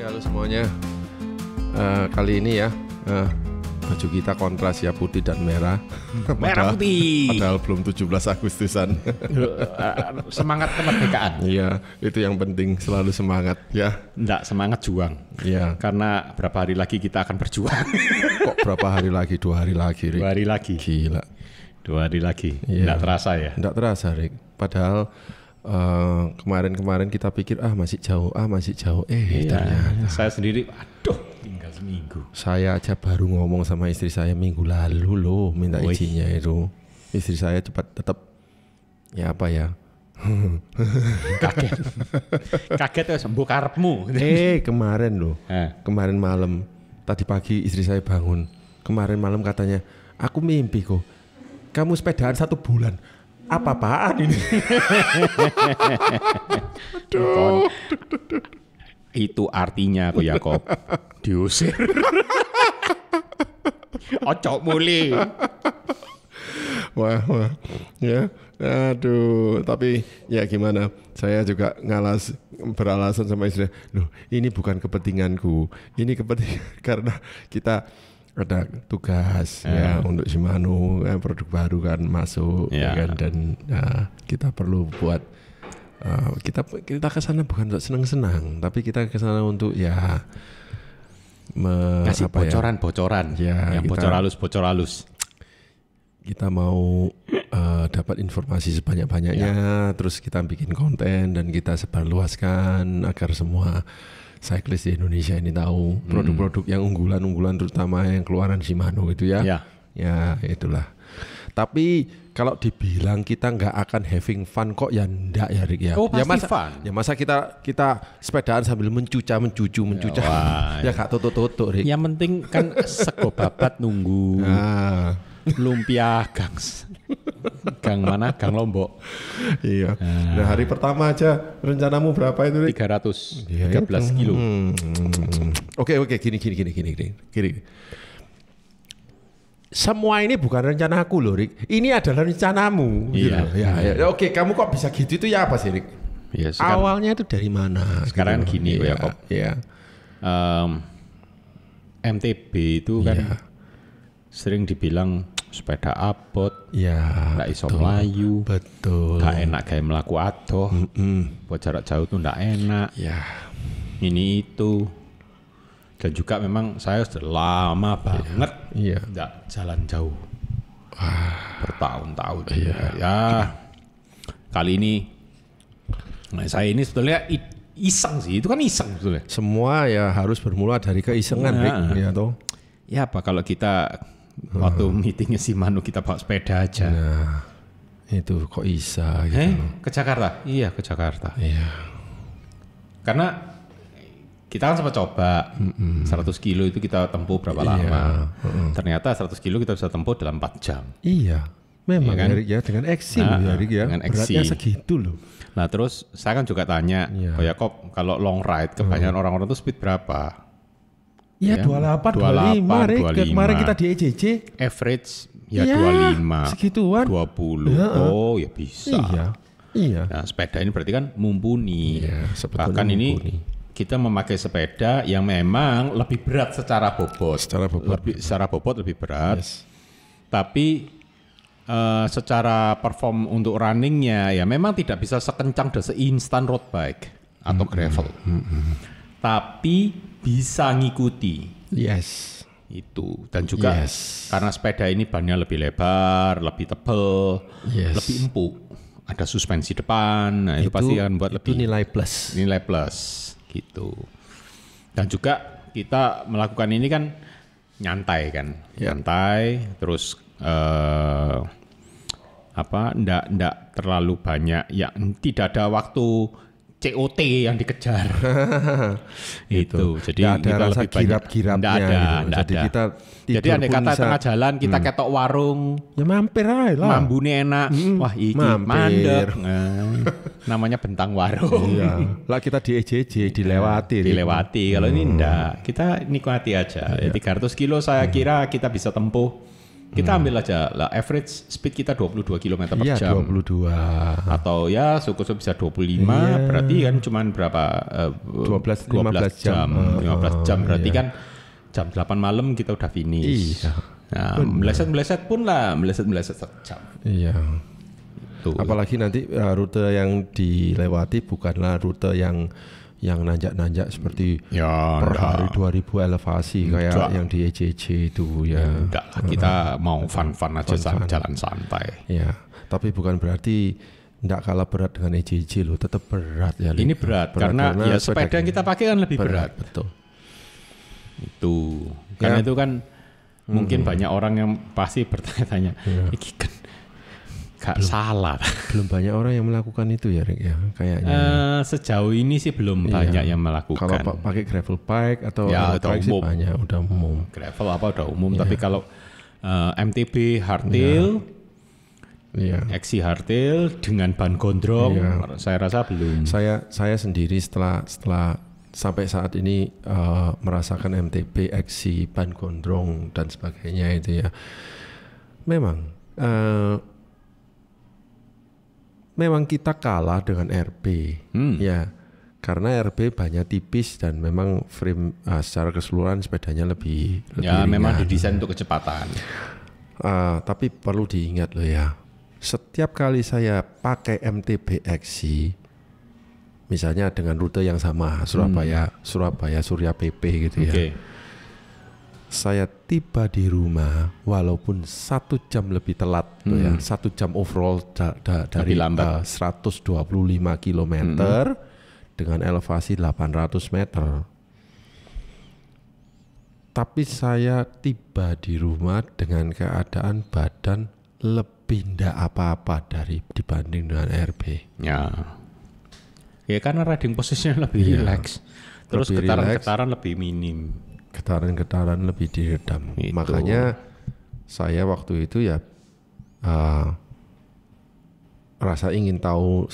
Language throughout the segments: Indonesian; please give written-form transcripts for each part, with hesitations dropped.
halo semuanya. Kali ini ya baju kita kontras ya, putih dan merah. Merah putih. Padahal belum 17 Agustusan. Semangat kemerdekaan. Iya, itu yang penting, selalu semangat ya. Enggak, semangat juang. Iya. Karena berapa hari lagi kita akan berjuang. Kok berapa hari lagi? 2 hari lagi, Rik. 2 hari lagi. Gila. 2 hari lagi. Iya. Enggak terasa ya? Enggak terasa, Rik. Padahal kemarin-kemarin kita pikir masih jauh. Iya. Ternyata Saya sendiri, aduh, tinggal seminggu. saya aja baru ngomong sama istri saya minggu lalu loh, minta izinnya itu. Istri saya cepat tetap ya apa ya? Kaget ya, sembuh karepmu. Kemarin loh. Kemarin malam, tadi pagi istri saya bangun. Kemarin malam katanya, aku mimpi kok. Kamu sepedaan 1 bulan. Apa-apaan ini? Itu artinya aku Yakob diusir. Ocok muli. Wah, ya, aduh, tapi ya gimana? Saya juga beralasan sama istri. Loh, ini bukan kepentinganku. Ini kepentingan karena kita ada tugas ya untuk Shimano, produk baru kan masuk, ya kan, dan kita perlu buat kita ke sana bukan untuk senang-senang, tapi kita ke sana untuk ya kasih bocoran-bocoran, ya, yang bocor halus. Kita mau dapat informasi sebanyak-banyaknya, terus kita bikin konten dan kita sebarluaskan agar semua cyclist di Indonesia ini tahu produk-produk yang unggulan-unggulan, terutama yang keluaran Shimano itu ya. Ya itulah. Tapi kalau dibilang kita nggak akan having fun kok ya enggak ya, Rik ya. Oh, pasti fun. Ya masa kita sepedaan sambil mencucu. Ya gak tutuk-tutuk, Rik. Yang penting kan sego babat nunggu. Lumpia gang mana? Gang Lombok. Iya. Nah, hari pertama aja rencanamu berapa itu, Rik? 313 kilo. Oke, gini. Semua ini bukan rencana aku loh, Rik. Ini adalah rencanamu. Iya. Gitu. Ya. Oke, kamu kok bisa gitu itu ya apa sih, Rik? Ya, awalnya itu dari mana? Sekarang gitu. Gini ya, Kok. Iya. MTB itu kan sering dibilang sepeda abot, nggak iso melayu, nggak enak kayak melaku adoh, buat jarak jauh tuh nggak enak. Ini itu, dan juga memang saya sudah lama banget nggak jalan jauh, bertahun-tahun. Ya kali ini, saya ini sebetulnya iseng sih, itu kan iseng sebetulnya. Semua ya harus bermula dari keisengan, Rik. Ya toh. Ya apa kalau kita waktu meetingnya Shimano kita bawa sepeda aja. Nah, itu kok bisa gitu. Ke Jakarta? Iya, ke Jakarta. Iya. Karena kita kan sempat coba 100 kilo itu kita tempuh berapa lama. Ternyata 100 kilo kita bisa tempuh dalam 4 jam. Iya. Memang kan? ya dengan Exi ya, Rik ya. Dengan beratnya segitu loh. Nah terus saya kan juga tanya, oh ya kok kalau long ride kebanyakan orang-orang itu speed berapa? Iya, 28, 25, Rik. Kemarin kita di EJJ. Average ya 25. Segituan. 20. Oh ya bisa. Iya. Nah sepeda ini berarti kan mumpuni. Iya, bahkan mumpuni. Ini kita memakai sepeda yang memang lebih berat secara bobot. Secara bobot lebih berat. Tapi secara perform untuk runningnya ya memang tidak bisa sekencang dan seinstan road bike atau gravel. Tapi bisa ngikuti. Itu. Dan juga karena sepeda ini bannya lebih lebar, lebih tebal, lebih empuk. Ada suspensi depan. Nah, itu pasti akan buat lebih nilai plus. Nilai plus gitu. Dan juga kita melakukan ini kan nyantai kan. Nyantai terus ndak terlalu banyak ya, tidak ada waktu COT yang dikejar. Itu. Jadi nggak ada kita rasa lebih banyak kirap-kirapnya gitu. Jadi andai kata tengah jalan kita ketok warung, ya mampir aja lah. Mambune enak. Wah, iki mandek. Namanya bentang warung. Lah kita di EJJ dilewati. Kalau ini enggak, kita nikmati aja. 300 kilo saya kira kita bisa tempuh Kita ambil aja lah average speed kita 22 km per jam. 22. Atau ya syukur bisa 25, berarti kan cuman berapa? 15 jam. 15 jam berarti kan jam 8 malam kita udah finish. Iya. Nah, meleset pun lah, meleset sejam. Iya. Tuh. Apalagi nanti rute yang dilewati bukanlah rute yang nanjak-nanjak seperti per hari 2000 elevasi kayak yang di EJJ itu ya. Enggak, kita mau fun-fun aja jalan santai. Ya, tapi bukan berarti enggak kalah berat dengan EJJ loh, tetap berat ya. Ini berat karena ya sepeda yang kita pakai kan lebih berat. Betul. Itu. Karena itu kan mungkin banyak orang yang pasti bertanya-tanya, ini kan gak salah. Belum banyak orang yang melakukan itu ya, Rick ya, kayaknya. Sejauh ini sih belum banyak yang melakukan. Kalau pakai gravel bike atau udah umum. Banyak, udah umum. Gravel udah umum, tapi kalau MTB hardtail, XC hardtail dengan ban gondrong, saya rasa belum. Saya sendiri setelah sampai saat ini merasakan MTB, XC, ban gondrong dan sebagainya itu ya. Memang kita kalah dengan RB, ya, karena RB banyak tipis dan memang frame secara keseluruhan sepedanya lebih ya ringan. memang didesain untuk kecepatan. Tapi perlu diingat loh ya, setiap kali saya pakai MTB XC, misalnya dengan rute yang sama Surabaya Surya PP gitu ya. Saya tiba di rumah walaupun 1 jam lebih telat ya, 1 jam overall dari 125 km dengan elevasi 800 meter. Tapi saya tiba di rumah dengan keadaan badan lebih ndak apa-apa dibanding dengan RB. Ya karena riding posisinya lebih relax. Terus getaran-getaran lebih minim. Getaran-getaran lebih diredam. Itu. Makanya saya waktu itu ya rasa ingin tahu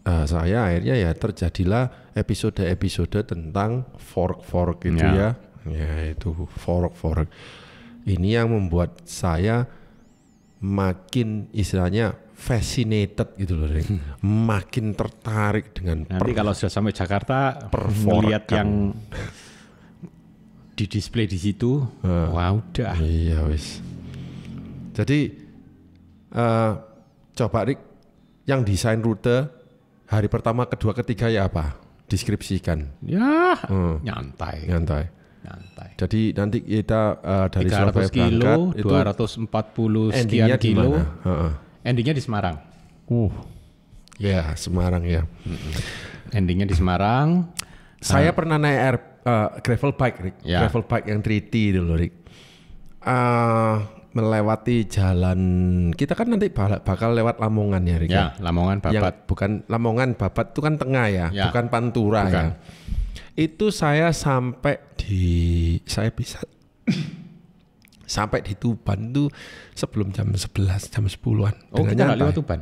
saya akhirnya ya terjadilah episode-episode tentang fork gitu ya. Ya itu fork. Ini yang membuat saya makin istilahnya fascinated gitu loh, makin tertarik dengan. Nanti kalau sudah sampai Jakarta melihat yang di display di situ, wah udah. Iya wis. Jadi coba Rick, yang desain rute hari pertama, kedua, ketiga ya apa? Deskripsikan. Ya, nyantai. Jadi nanti kita dari 300 Surabaya kilo, berangkat 240 sekian kilo. Endingnya di Semarang. Ya Semarang ya. Endingnya di Semarang. Saya pernah naik gravel bike, Rick. Gravel bike yang 3T dulu, Rick. Melewati jalan, kita kan nanti bakal lewat Lamongan ya, Rick. Ya, Lamongan Babat. Yang bukan Lamongan Babat itu kan tengah ya, bukan Pantura ya. Itu saya sampai sampai di Tuban tuh sebelum jam 11, jam 10-an. Oh, kita nggak lewat Tuban?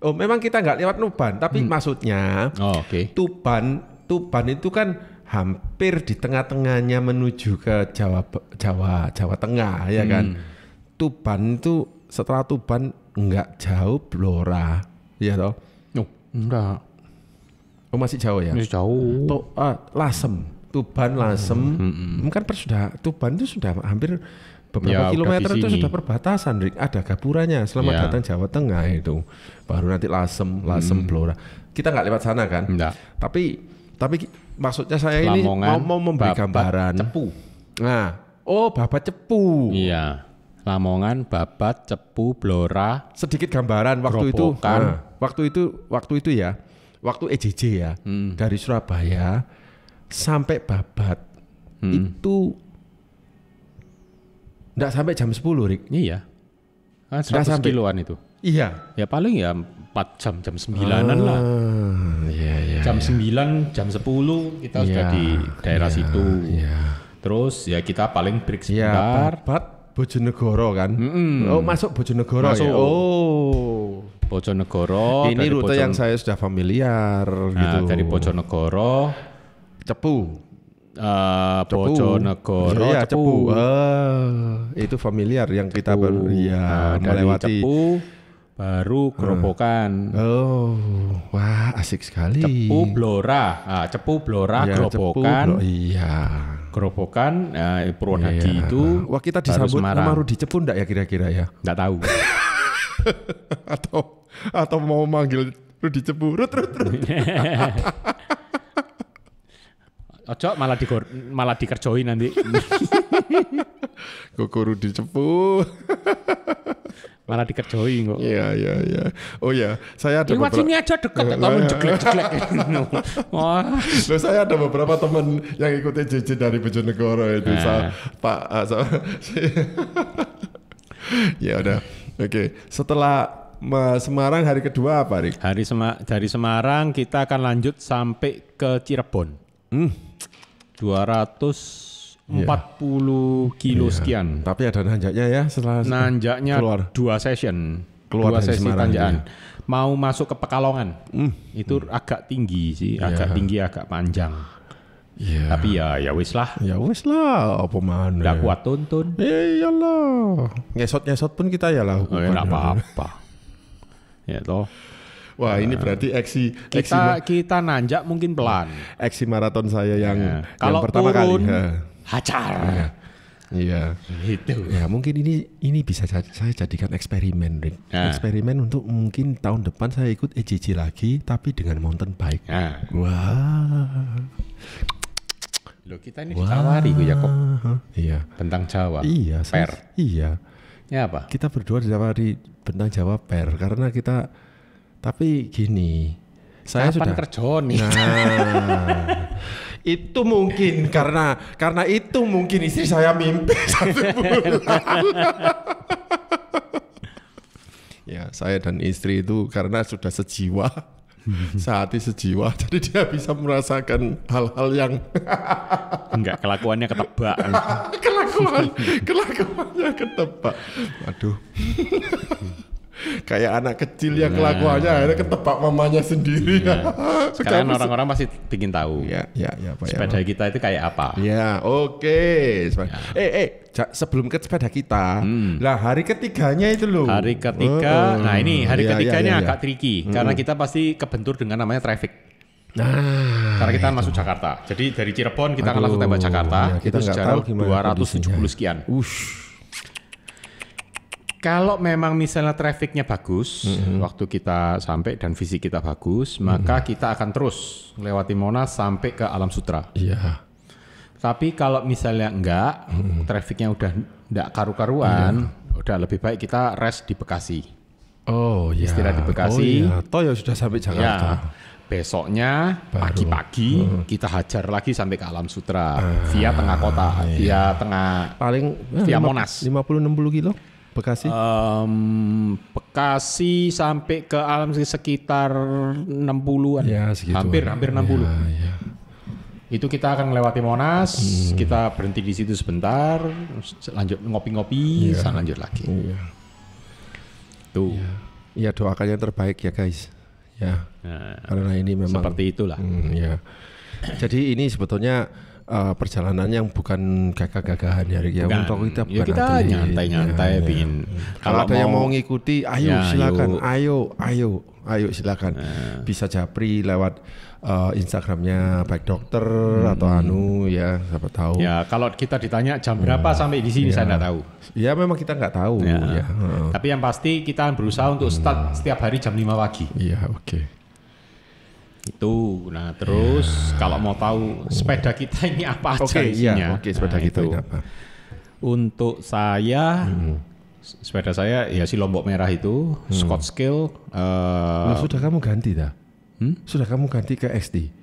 Oh, memang kita nggak lewat Tuban, tapi maksudnya Tuban itu kan hampir di tengah-tengahnya menuju ke Jawa Tengah ya kan. Tuban itu setelah Tuban nggak jauh Blora, ya toh? Enggak. Oh masih jauh ya? Masih jauh. Lasem, Tuban Lasem, kan Tuban itu sudah hampir beberapa kilometer itu sudah perbatasan, Rick. Ada gapurannya. Selamat datang Jawa Tengah itu. Baru nanti Lasem Blora. Kita nggak lewat sana kan? Enggak. Tapi maksudnya saya ini mau memberi gambaran. Cepu. Nah, Babat Cepu. Iya. Lamongan, Babat, Cepu, Blora. Sedikit gambaran waktu itu ya. Waktu EJJ ya. Dari Surabaya sampai Babat itu enggak sampai jam 10, Rick. Iya. Kan 100 kiloan itu. Iya. Ya paling ya 4 jam 9-an lah. Iya. Jam 9, jam 10 kita sudah di daerah situ. Iya. Terus ya kita paling break sebentar. Babat Bojonegoro kan. Oh, masuk Bojonegoro ya. Bojonegoro. Ini rute yang saya sudah familiar gitu. Dari Bojonegoro Cepu. Bojonegoro, Iya, Cepu. Itu familiar yang kita Dari melewati. Cepu baru Grobogan. Oh, wah asik sekali. Cepu Blora, Cepu Blora, Ya, Grobogan. Iya. Grobogan, Purwodadi itu. Wah kita disambut sama Rudi Cepu enggak ya kira-kira ya? Enggak tahu. atau mau manggil Rudi Cepu, Rut. Ojo malah dikerjoin nanti. Koko Rudi Cepu. Malah dikerjoin kok. Iya. Oh ya, saya ada Lewat sini aja deket, kalau jeglek-jeglek. Wah. Loh, saya ada beberapa teman yang ikuti JJ dari Bojonegoro itu, ya udah, oke. Setelah Semarang hari kedua apa, Rik? Dari Semarang kita akan lanjut sampai ke Cirebon. 240 kilo sekian. Tapi ada nanjaknya ya setelah nanjaknya keluar 2 sesi Semarang, tanjakan. ya. Mau masuk ke Pekalongan. Itu agak tinggi sih, agak tinggi, agak panjang. Yeah. Tapi ya wis lah. Ya wis lah, apa mana? Nggak kuat tuntun. Iyalah. Ngesot pun kita ya lah. Nggak apa-apa. Ya toh. Wah, ini berarti kita nanjak mungkin pelan. Eksi maraton saya yang kalau pertama turun, kali. hajar. Iya. Gitu. Ya, mungkin ini bisa saya jadikan eksperimen, Rick. Eksperimen untuk mungkin tahun depan saya ikut EJJ lagi tapi dengan mountain bike. Wah. Loh, kita ini ditawari Gus Yakob. Iya. Bentang Jawa. Iya, Per. Iya. Ya apa? Kita berdua ditawari Bentang Jawa Per karena kita. Tapi gini, saya kapan sudah kerja nih? Nah, itu mungkin karena itu mungkin istri saya mimpi 1 bulan. Ya, saya dan istri itu karena sudah sejiwa, sehati sejiwa, jadi dia bisa merasakan hal-hal yang enggak, kelakuannya ketebak. kelakuannya ketebak. Aduh. Kayak anak kecil yang kelakuannya akhirnya ketebak mamanya sendiri. Sekarang orang-orang pasti ingin tahu. Ya, Pak. Sepeda kita itu kayak apa? Ya, oke. Sebelum ke sepeda kita, lah hari ketiganya itu loh. Hari ketiga, nah ini hari ketiganya agak tricky karena kita pasti kebentur dengan namanya traffic. Nah, karena kita masuk Jakarta. Jadi dari Cirebon kita akan langsung tembak Jakarta. Kita itu sejauh 270 sekian. Kalau memang misalnya trafficnya bagus, waktu kita sampai dan visi kita bagus, maka kita akan terus melewati Monas sampai ke Alam Sutera. Iya. Tapi kalau misalnya enggak, trafficnya udah enggak karu-karuan, udah lebih baik kita rest di Bekasi. Oh iya. Istirahat di Bekasi. Oh iya. Toh ya sudah sampai Jakarta. Ya. Besoknya pagi-pagi kita hajar lagi sampai ke Alam Sutera via tengah kota, via tengah paling via Monas. 50-60 kilo. Bekasi? Bekasi sampai ke Alam sekitar 60-an. Ya, segitu. Hampir 60. Ya. Itu kita akan melewati Monas, kita berhenti di situ sebentar, lanjut ngopi-ngopi, lanjut lagi. Iya. Tuh. Iya, doakan yang terbaik ya, guys. Ya. Karena ini memang seperti itulah. Ya. Jadi ini sebetulnya perjalanan yang bukan gagah-gagahan ya, Rik, ya. Untuk kita bukan kita nyantai-nyantai pingin. Kalau ada yang mau ngikuti, ayo silakan, ayo silakan. Bisa japri lewat Instagramnya Bike Doctor atau ya, siapa tahu. Ya, kalau kita ditanya jam berapa sampai di sini saya nggak tahu. Ya memang kita nggak tahu. Ya. Tapi yang pasti kita berusaha untuk start setiap hari jam 5 pagi. Iya, oke. Itu, nah terus kalau mau tahu sepeda kita ini apa aja isinya. Sepeda kita ini apa? Untuk saya, sepeda saya ya si Lombok Merah itu, Scottscale. Sudah kamu ganti dah? Sudah kamu ganti ke XT?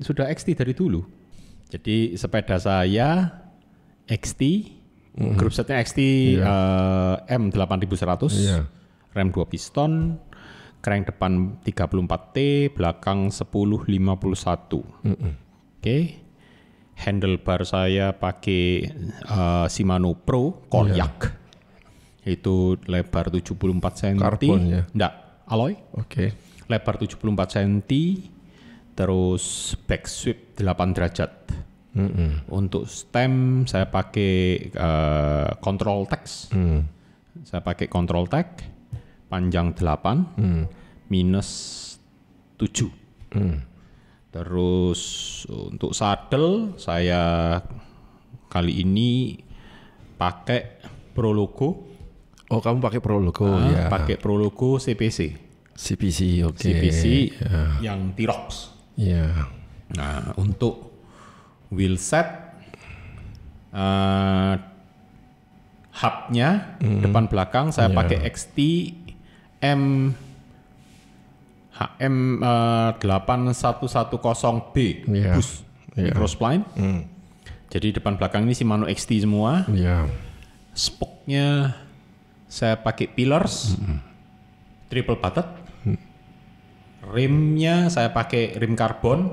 Sudah XT dari dulu. Jadi sepeda saya XT, grup setnya XT M8100, rem 2 piston, crank depan 34T, belakang 1051. Oke. Handlebar saya pakai Shimano Pro Konyak. Itu lebar 74 cm. Karbon ya? Enggak, alloy. Oke. Lebar 74 cm. Terus back sweep 8 derajat. Untuk stem saya pakai control text. Saya pakai control text panjang 8 minus 7. Terus untuk saddle saya kali ini pakai Prologo. Oh, kamu pakai Prologo ya. Pakai Prologo CPC. CPC, oke. CPC yang T-Rox. Iya. Nah, untuk wheel set hubnya depan belakang saya pakai XT HM 810B bus microspline. Jadi depan belakang ini Shimano XT semua. Spoke-nya saya pakai Pillars triple butted. Rimnya saya pakai rim karbon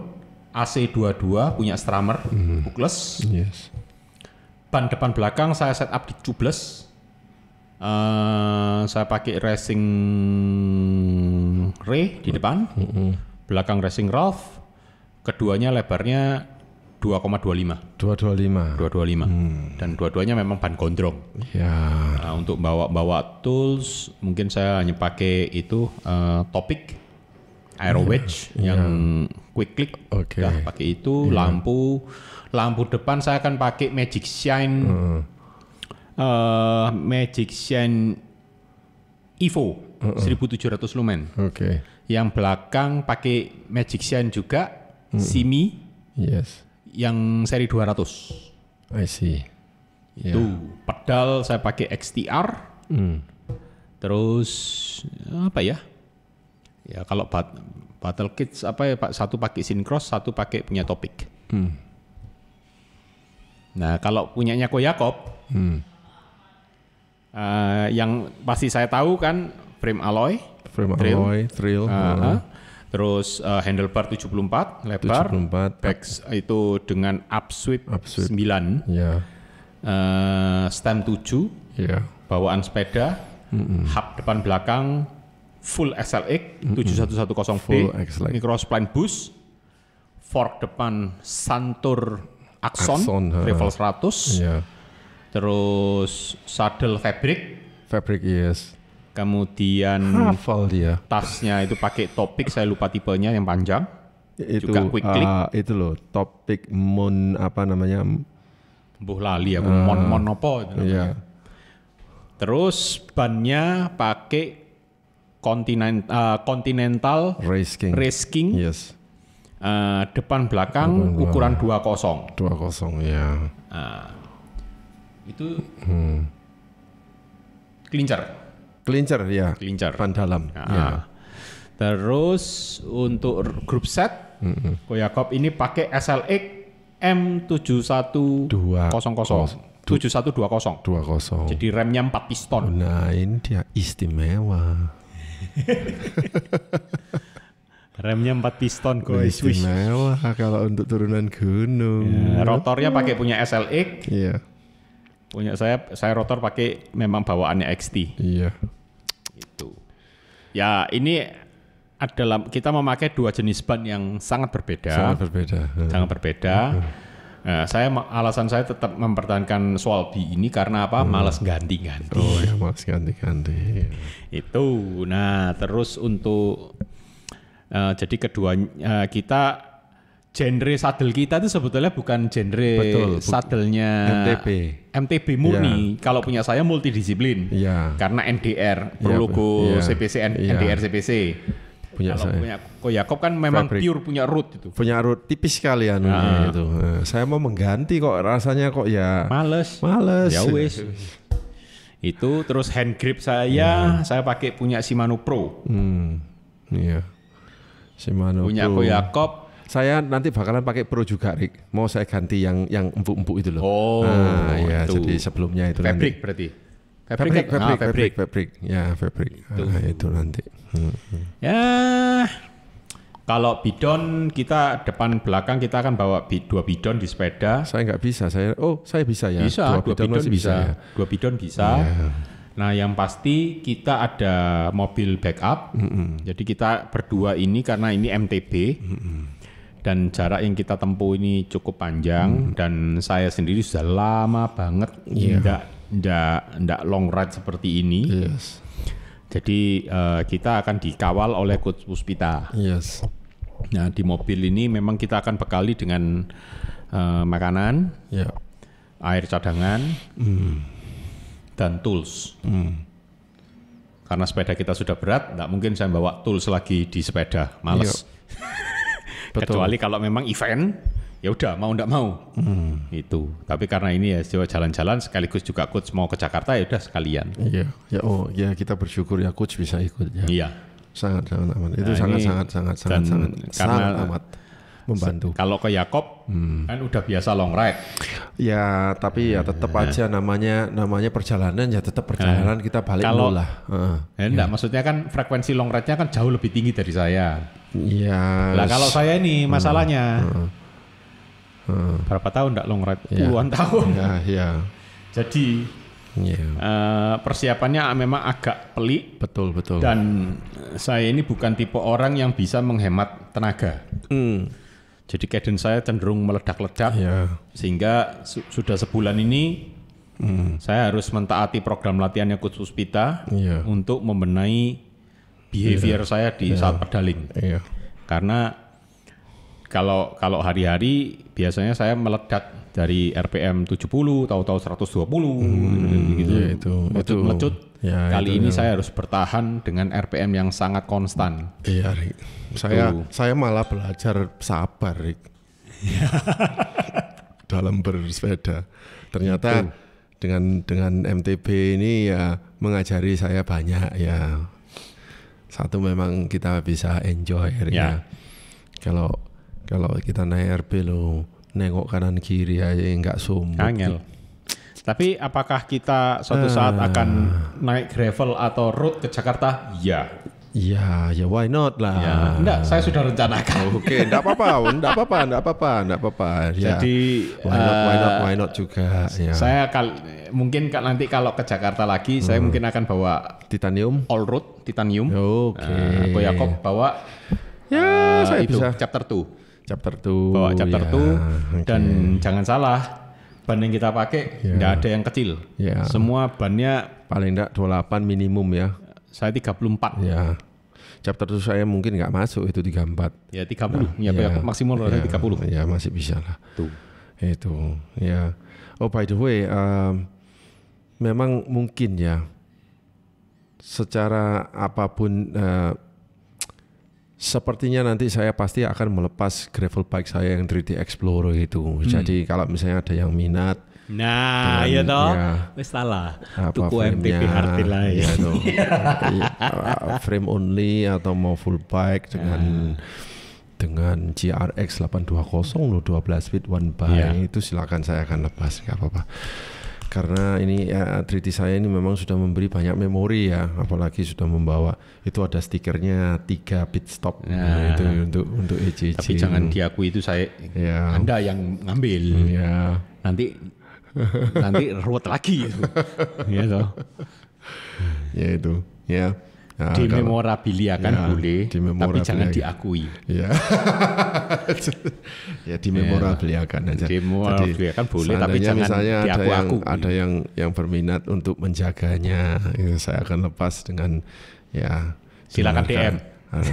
AC22 punya Strammer hookless. Ban depan belakang saya setup di tubeless. Saya pakai racing ray di depan, belakang racing Ralph. Keduanya lebarnya 2,25. 225. Dan dua-duanya memang ban gondrong. Nah, untuk bawa tools mungkin saya hanya pakai itu Topic Aero Wedge yang quick click. Pakai itu. Lampu depan saya akan pakai Magic Shine Evo 1700 lumen. Yang belakang pakai Magic Shine juga Simi yang seri 200. I see. Itu pedal saya pakai XTR. Terus apa ya? Ya kalau battle kits apa ya Pak, satu pakai Syncross, satu pakai punya Topic. Nah kalau punyanya Ko Yakob, yang pasti saya tahu kan frame alloy, trail. Terus handlebar 74 lebar, back itu dengan upsweep 9, stem 7, bawaan sepeda, hub depan belakang full XLX 7110B, microspline boost, fork depan Santur Axon Travel 100, terus saddle fabric, kemudian tasnya itu pakai Topic, saya lupa tipenya yang panjang, itu, juga quick click. Itu loh Topic Mon apa namanya? Mbuh lali aku mon apa itu namanya. Terus bannya pakai Continental Race King. Depan belakang ukuran 20 ya. Itu Clincher ya. Ban dalam. Terus untuk group set Ko Yakob ini pakai SLX M7120. 7120. Jadi remnya 4 piston. Nah, ini dia istimewa. Remnya 4 piston guys. Istimewa kalau untuk turunan gunung. Rotornya pakai punya SLX. Punya saya rotor pakai memang bawaannya XT. Itu. Ya, ini adalah kita memakai dua jenis ban yang sangat berbeda. Sangat berbeda. Nah, alasan saya tetap mempertahankan Swalby ini karena apa? Malas ganti-ganti. Malas ganti-ganti. Itu. Nah, terus untuk jadi keduanya kita genre saddle kita itu sebetulnya bukan genre saddlenya MTB murni. Kalau punya saya multidisiplin. Karena NDR, Prologo CPC, NDR CPC. Kalau punya Ko Yakob kan memang pure punya root itu. Punya root tipis sekali anunya itu. Saya mau mengganti kok rasanya kok ya males. Ya wis. Itu terus hand grip saya pakai punya Shimano Pro. Shimano punya Pro. Ko Yakob. Saya nanti bakalan pakai Pro juga, Rick. Mau saya ganti yang empuk-empuk itu loh. Itu. Jadi sebelumnya itu fabric nanti. Berarti. Fabric. Ya, fabric. Itu nanti. Ya, kalau bidon kita depan belakang kita akan bawa 2 bidon di sepeda. Saya nggak bisa. Saya bisa ya. Bisa, 2 bidon bisa. 2 bidon bisa. Nah, yang pasti kita ada mobil backup. Jadi kita berdua ini karena ini MTB. Dan jarak yang kita tempuh ini cukup panjang dan saya sendiri sudah lama banget nggak long ride seperti ini. Yes. Jadi kita akan dikawal oleh Coach Puspita. Yes. Nah di mobil ini memang kita akan bekali dengan makanan, air cadangan, dan tools. Karena sepeda kita sudah berat, nggak mungkin saya bawa tools lagi di sepeda, males. Kecuali kalau memang event, ya udah mau nggak mau. Itu. Tapi karena ini ya jalan-jalan sekaligus juga coach mau ke Jakarta ya udah sekalian. Iya, kita bersyukur ya coach bisa ikut ya. Iya. Sangat amat. Itu sangat amat membantu. Kalau ke Yakob kan udah biasa long ride. Ya, tapi ya tetap aja namanya perjalanan ya tetap perjalanan kita balik dulu lah. Enggak, maksudnya kan frekuensi long ride-nya kan jauh lebih tinggi dari saya. Iya. Lah kalau saya ini masalahnya berapa tahun enggak long ride? Puluhan tahun. Iya. Jadi persiapannya memang agak pelik. Betul. Dan saya ini bukan tipe orang yang bisa menghemat tenaga. Jadi cadence saya cenderung meledak-ledak, sehingga sudah sebulan ini saya harus mentaati program latihannya Coach Puspita untuk membenahi behavior saya di saat pedaling. Karena kalau hari-hari biasanya saya meledak dari RPM 70, tahu-tahu 120 gitu. Itu melecut. Kali ini saya harus bertahan dengan RPM yang sangat konstan. Iya, Rik. Saya malah belajar sabar, Rik. Dalam bersepeda. Ternyata dengan MTB ini ya mengajari saya banyak ya. Satu memang kita bisa enjoy ya. Kalau kita naik RP lo nengok kanan kiri aja nggak sumut. Angel. Tapi apakah kita suatu saat akan naik gravel atau road ke Jakarta? Ya, why not lah. Enggak, saya sudah rencanakan. Oke, enggak apa-apa. Jadi why not juga. Ya. Saya mungkin nanti kalau ke Jakarta lagi, saya mungkin akan bawa titanium, all road titanium. Oke. Ko Yakob bawa saya itu bisa chapter 2. Bawa chapter 2 dan jangan salah, ban yang kita pakai enggak ada yang kecil. Semua bannya paling enggak 28 minimum ya. Saya 34. Ya. Chapter 2 saya mungkin nggak masuk itu 34. Ya 30. Maksimal 30. Ya masih bisa lah. Tuh. Itu ya. Oh by the way, memang mungkin ya secara apapun sepertinya nanti saya pasti akan melepas gravel bike saya yang 3D Explorer itu. Jadi kalau misalnya ada yang minat, iya toh, wis salah. Tuku MTB hardtail lah ya. Frame only atau mau full bike dengan GRX 820 lo 12 feet one bike itu silakan saya akan lepas, nggak apa-apa. Karena ini 3D saya ini memang sudah memberi banyak memori ya, apalagi sudah membawa itu ada stikernya 3 pit stop itu untuk ECC. Tapi jangan diakui itu Anda yang ngambil. Nanti ruwet lagi itu. Ya toh. Ya itu. Ya. Nah, dimemorabilia kan boleh, tapi jangan diakui. Ya. Ya dimemorabiliakan aja. Dimemorabiliakan boleh, tapi jangan diaku-aku. Ada yang berminat untuk menjaganya, itu saya akan lepas dengan silakan DM.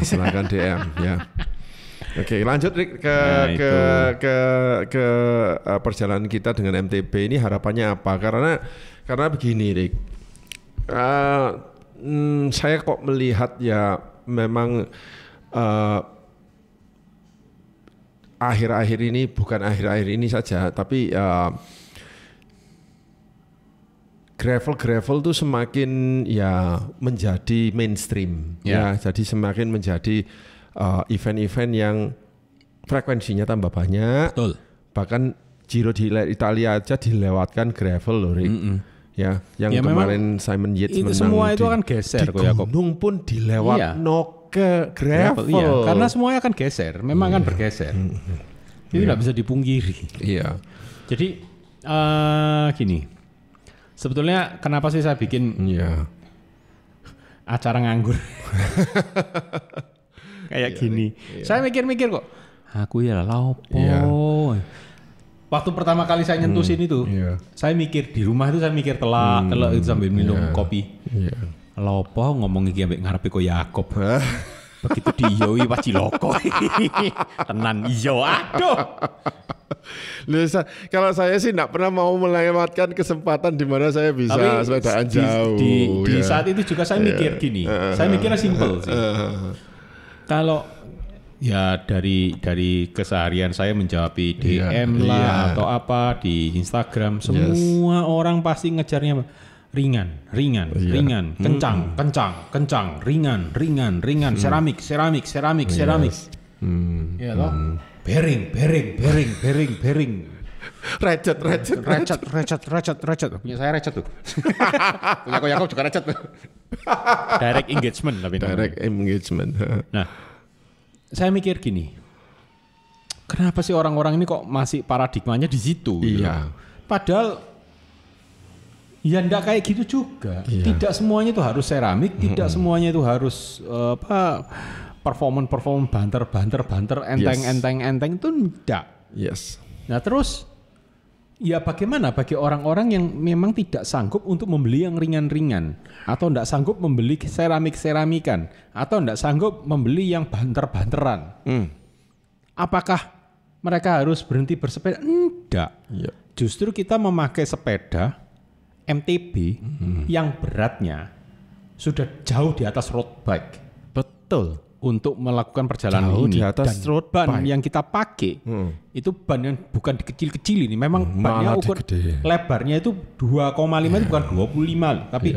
Silakan DM ya. Oke, lanjut Rick ke perjalanan kita dengan MTB ini harapannya apa? Karena begini Rick. Saya kok melihat ya memang akhir-akhir ini, bukan akhir-akhir ini saja, tapi gravel tuh semakin menjadi mainstream ya, jadi semakin menjadi event-event yang frekuensinya tambah banyak. Betul. Bahkan Giro di Italia aja dilewatkan gravel loh Rick. Ya, yang kemarin Simon Yates itu menang semua itu akan geser di gunung pun dilewat ke gravel. Karena semuanya akan geser, memang akan bergeser. Itu nggak bisa dipungkiri. Iya. Jadi gini, sebetulnya kenapa sih saya bikin acara nganggur kayak gini? Saya mikir-mikir kok, Aku ya lapo. Waktu pertama kali saya nyentuh sini tuh, saya mikir di rumah itu saya mikir telak itu sambil minum kopi. Lapo ngomong iki ambek ngarepe kok Yakob. Begitu diyoi pas ciloko. Tenan iyo, aduh. Kalau saya sih enggak pernah mau melewatkan kesempatan di mana saya bisa sepedaan jauh. Di saat itu juga saya mikir gini. Saya mikirnya simpel sih. Kalau ya dari keseharian saya menjawab DM atau apa di Instagram, semua orang pasti ngejarnya ringan, kencang, ringan, seramik. Ya toh? Bearing. Recet. Punya saya recet tuh. Punya Yakob juga recet tuh. Direct engagement tapi direct engagement. Nah, saya mikir gini, kenapa sih orang-orang ini kok masih paradigmanya di situ? Iya. Padahal ya enggak kayak gitu juga. Tidak semuanya itu harus seramik, tidak semuanya itu harus performance banter, enteng itu enggak. Yes. Nah terus, ya bagaimana bagi orang-orang yang memang tidak sanggup untuk membeli yang ringan-ringan, atau tidak sanggup membeli seramikan, atau tidak sanggup membeli yang banter-banteran. Apakah mereka harus berhenti bersepeda? Enggak. Justru kita memakai sepeda MTB yang beratnya sudah jauh di atas road bike. Betul. Untuk melakukan perjalanan jauh ini. Di atas dan road ban bike. yang kita pakai itu ban yang bukan dikecil-kecil ini. Memang bannya ukur lebarnya itu 2,5 itu bukan 25 tapi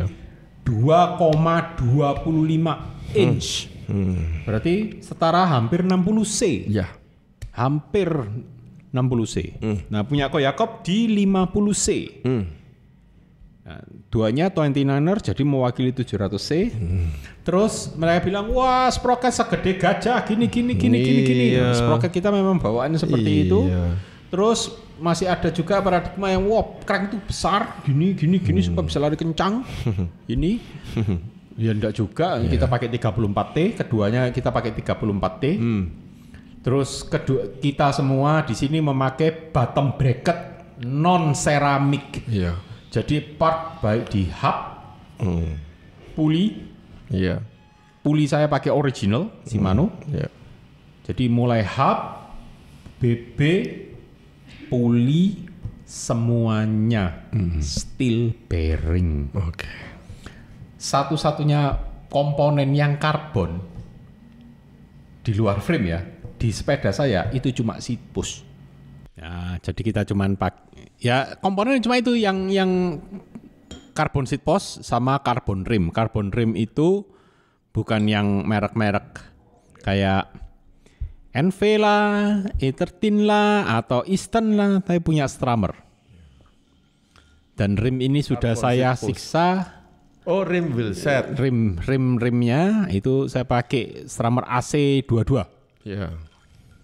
2,25 inch. Berarti setara hampir 60 C. Ya. Hampir 60 C. Nah punya Ko Yakob di 50 C. Nah, duanya 29er jadi mewakili 700 C. Terus mereka bilang, wah sprocket segede gajah gini. Sprocket kita memang bawaannya seperti itu. Terus masih ada juga paradigma yang wah crank itu besar gini supaya bisa lari kencang. Ini ya enggak juga, kita pakai 34T, keduanya kita pakai 34T. Terus kita semua di sini memakai bottom bracket non seramik. Jadi part baik di hub, puli, puli saya pakai original Shimano. Jadi mulai hub, BB, puli semuanya steel bearing. Satu-satunya komponen yang karbon di luar frame ya di sepeda saya itu cuma seat push. Ya, jadi kita cuman ya komponen cuma itu yang karbon seat post sama karbon rim. Karbon rim itu bukan yang merek-merek kayak NV lah, E13 lah atau Easton lah, tapi punya Strammer. Dan rim ini sudah karbon saya siksa. Oh, rim wheel set. Rimnya itu saya pakai Strammer AC22.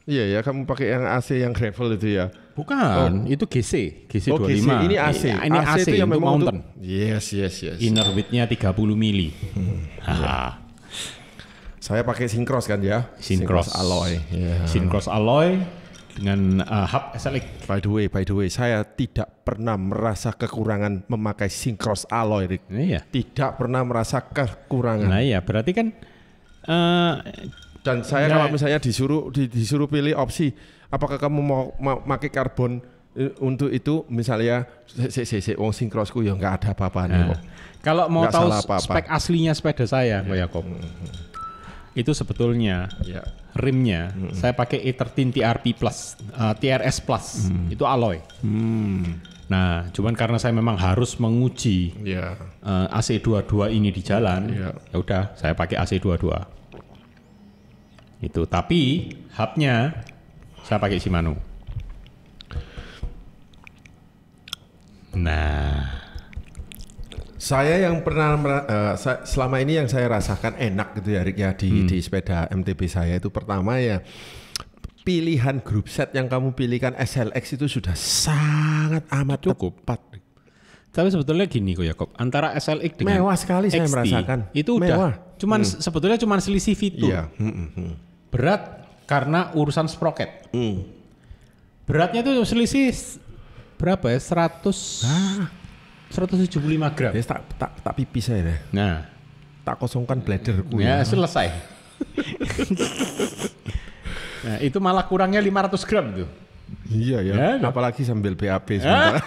Iya ya, kamu pakai yang AC yang gravel itu ya? Bukan, itu GC 25. GC. Ini AC. Ini AC itu yang memang mountain. Yes. Inner width-nya 30 mili. Saya pakai Syncross kan ya? Syncross alloy. Syncross alloy dengan hub SLX. By the way, saya tidak pernah merasa kekurangan memakai Syncross alloy, Rick. Tidak pernah merasa kekurangan. Nah iya, berarti kan dan saya kalau misalnya disuruh pilih opsi, apakah kamu mau pakai karbon untuk itu, misalnya wong Syncrossku ya nggak ada apa-apanya kok. Kalau mau tahu spek aslinya sepeda saya, Ko Yakob, itu sebetulnya rimnya saya pakai E13 TRS Plus, itu alloy. Nah, cuman karena saya memang harus menguji AC22 ini di jalan, ya udah saya pakai AC22. Itu, tapi hubnya saya pakai Shimano. Nah, saya yang pernah selama ini yang saya rasakan enak gitu ya, Rick, ya di sepeda MTB saya itu pertama ya pilihan group set yang kamu pilihkan SLX itu sudah sangat amat cukup. Tapi sebetulnya gini Ko Yakob, antara SLX dengan mewah sekali saya merasakan. Itu udah cuman sebetulnya cuman selisih fitur. Berat karena urusan sprocket. Beratnya itu selisih berapa ya? 175 gram. Ya, tak pipis saya deh. Nah, tak kosongkan bladerku. Ya selesai. Nah, itu malah kurangnya 500 gram tuh. Iya ya. Apalagi sambil BAB sebentar.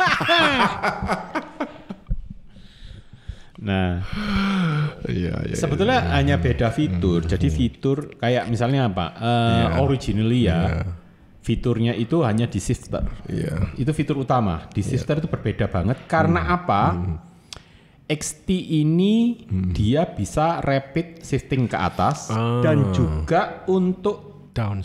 Nah, sebetulnya hanya beda fitur. Jadi fitur kayak misalnya apa? Originally fiturnya itu hanya di shifter. Itu fitur utama. Di shifter itu berbeda banget. Karena apa? XT ini dia bisa rapid shifting ke atas dan juga untuk down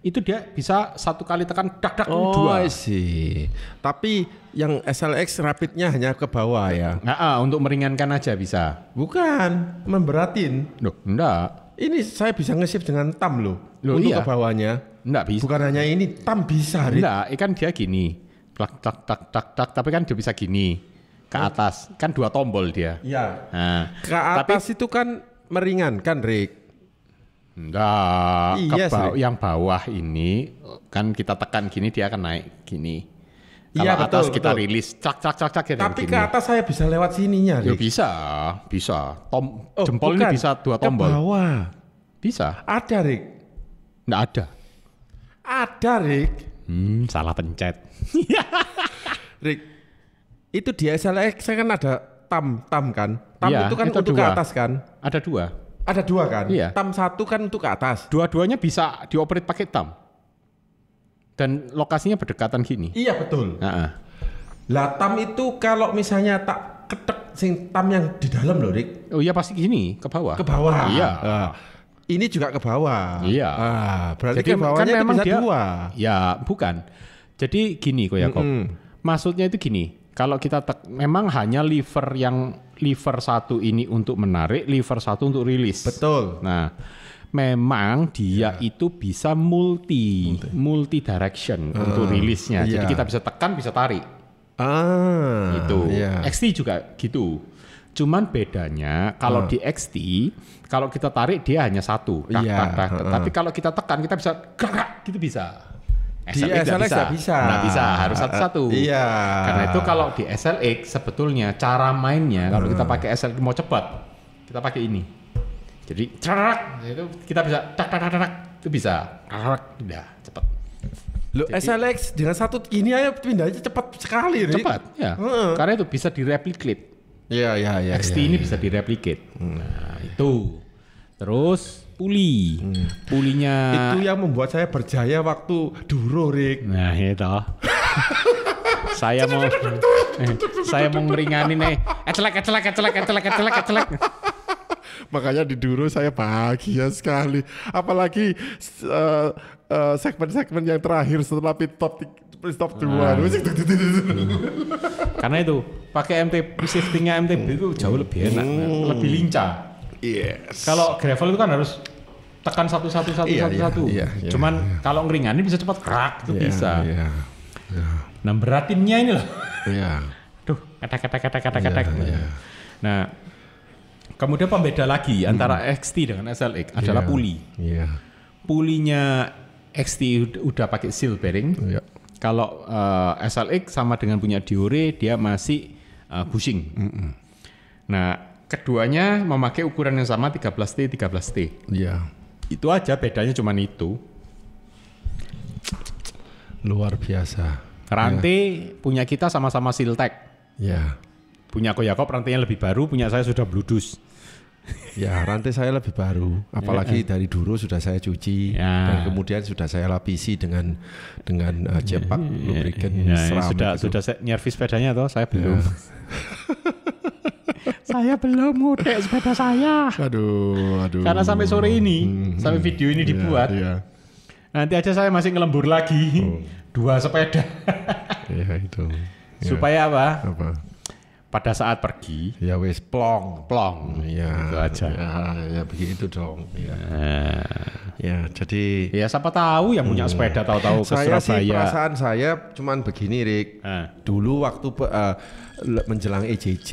itu dia bisa satu kali tekan dak dua. Sih. Tapi yang SLX rapidnya hanya ke bawah ya. Untuk meringankan aja bisa. Bukan, memberatin. Loh, enggak. Ini saya bisa nge-shift dengan thumb loh untuk ke bawahnya. Enggak bisa. Bukan hanya ini, thumb bisa. Enggak, kan dia gini. Tak, tapi kan dia bisa gini. Ke atas, kan 2 tombol dia. Iya. Nah, ke atas itu kan meringankan, Rick. Enggak, yang bawah ini kan kita tekan gini dia akan naik gini. Kalau atas kita rilis cak. Tapi ke atas saya bisa lewat sininya, Rick. Ya bisa. Jempol ini bisa 2 tombol. Ke bawah. Bisa. Ada, Rick. Enggak ada. Ada, Rick. Salah pencet. Rick, itu di SLX saya kan ada thumb kan. Thumb itu kan untuk ke atas kan. Ada 2. Ada 2 kan? Iya. Thumb 1 kan untuk ke atas. Dua-duanya bisa dioperate pakai thumb. Dan lokasinya berdekatan gini. Iya betul. Lah thumb itu kalau misalnya tak ketek sing thumb yang di dalam loh, Rick. Oh iya pasti gini, ke bawah. Ke bawah. Iya. Ini juga ke bawah. Iya. Berarti ke bawahnya kan itu bisa 2. Ya, bukan. Jadi gini kok Yakob. Maksudnya itu gini. Kalau kita memang hanya lever 1 ini untuk menarik, lever 1 untuk rilis. Betul. Nah, memang dia itu bisa multi direction untuk rilisnya. Jadi kita bisa tekan, bisa tarik. Itu. XT juga gitu. Cuman bedanya kalau di XT, kalau kita tarik dia hanya 1. Tapi kalau kita tekan kita bisa gitu bisa. SLX nggak bisa. Nggak bisa, harus satu-satu. Iya. Karena itu kalau di SLX sebetulnya cara mainnya kalau kita pakai SLX mau cepat, kita pakai ini. Jadi itu kita bisa itu bisa. Udah cepat. Lo SLX dengan 1 ini aja pindahnya cepat sekali, Rick. Cepat, ya. Karena itu bisa direplicate. Iya. XT ini bisa direplicate. Nah, itu. Terus pulinya itu yang membuat saya berjaya waktu Duro, Rick. Nah itu saya mau ngeringanin celek. Makanya di Duro saya bahagia sekali, apalagi segmen-segmen yang terakhir setelah pit stop 2. Karena itu pakai MTB, shiftingnya MTB itu jauh lebih enak, lebih lincah. Yes. Kalau gravel itu kan harus tekan satu. Cuman kalau ngeringanin bisa cepat itu bisa. Nah beratinnya ini loh. Duh, kata. Nah, kemudian pembeda lagi antara XT dengan SLX adalah puli. Pulinya XT udah pakai seal bearing. Kalau SLX sama dengan punya Diore, dia masih bushing. Nah, keduanya memakai ukuran yang sama 13T. Iya. Itu aja bedanya cuman itu. Luar biasa. Rantai punya kita sama-sama Siltech. Iya. Punya Ko Yakob rantainya lebih baru, punya saya sudah Bluedus. Ya, rantai saya lebih baru. Apalagi dari Duro sudah saya cuci dan kemudian sudah saya lapisi dengan cepak lubrikan seram. Sudah saya nyervis sepedanya toh, saya belum. Saya belum ngudek sepeda saya. Aduh. Karena sampai sore ini, sampai video ini dibuat, nanti aja saya masih ngelembur lagi 2 sepeda. Iya itu. Supaya apa? Pada saat pergi, ya wes plong. Iya. Itu aja. Ya begitu dong. Ya, jadi ya siapa tahu yang punya sepeda tahu-tahu ke saya Surabaya. sih perasaan saya cuman begini, Rik. Dulu waktu menjelang EJJ,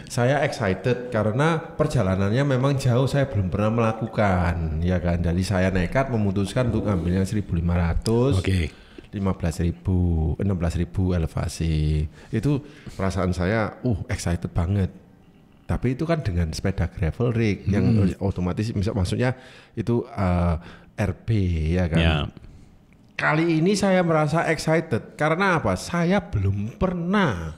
saya excited karena perjalanannya memang jauh, saya belum pernah melakukan, ya kan. Jadi saya nekat memutuskan untuk ngambilnya 1.500. Oke. 15.000, 16.000 elevasi. Itu perasaan saya, excited banget. Tapi itu kan dengan sepeda gravel rig yang otomatis maksudnya itu RB ya kan. Yeah. Kali ini saya merasa excited karena apa? Saya belum pernah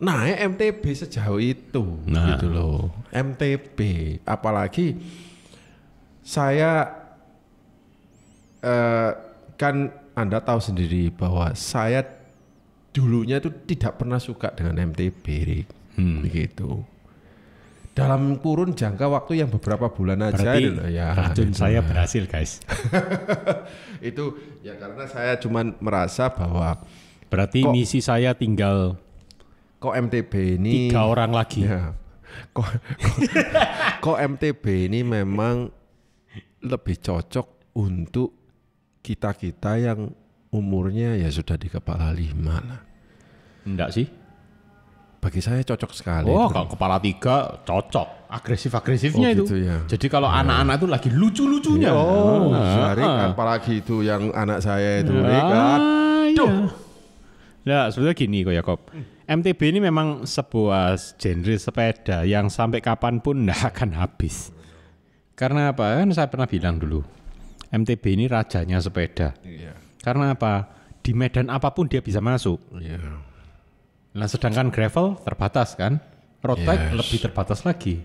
naik MTB sejauh itu gitu loh. MTB, apalagi saya kan Anda tahu sendiri bahwa saya dulunya itu tidak pernah suka dengan MTB, Rik. Begitu. Dalam kurun jangka waktu yang beberapa bulan aja. Berarti racun saya berhasil, guys. Itu ya karena saya cuman merasa bahwa berarti misi saya tinggal kok MTB ini 3 orang lagi. Ya, kok MTB ini memang lebih cocok untuk kita yang umurnya ya sudah di kepala 5 lah. Enggak sih? Bagi saya cocok sekali. Oh, kalau kepala 3 cocok. Agresif-agresifnya itu. Gitu ya. Jadi kalau anak-anak itu lagi lucu-lucunya. Apalagi itu yang anak saya itu. Aduh. Nah, sebenarnya gini kok Yakob. MTB ini memang sebuah genre sepeda yang sampai kapanpun tidak akan habis. Karena apa? Kan saya pernah bilang dulu. MTB ini rajanya sepeda. Karena apa? Di medan apapun dia bisa masuk. Nah, sedangkan gravel terbatas kan? Road bike lebih terbatas lagi.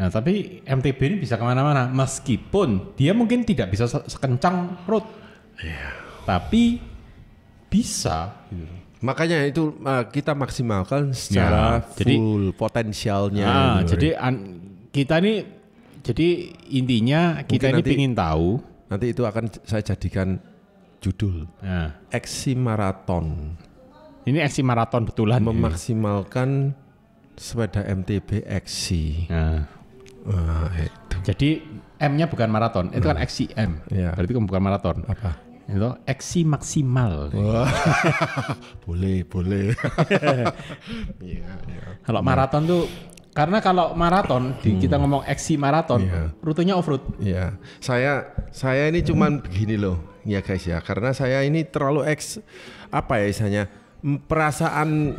Nah, tapi MTB ini bisa kemana-mana. Meskipun dia mungkin tidak bisa sekencang road. Tapi bisa. Makanya itu kita maksimalkan secara full potensialnya. Jadi kita ini, jadi intinya kita mungkin ini ingin tahu. Nanti itu akan saya jadikan judul XC Marathon. Ini XC Marathon betulan. Memaksimalkan sepeda MTB XC. Itu. Jadi M-nya bukan maraton, itu kan XCM. Berarti kan bukan maraton. Apa? Itu XC maksimal. Boleh. Kalau maraton tuh, karena kalau maraton kita ngomong XC maraton, rutenya off-road. Iya. Saya ini cuman begini loh, ya guys ya. Karena saya ini terlalu istilahnya perasaan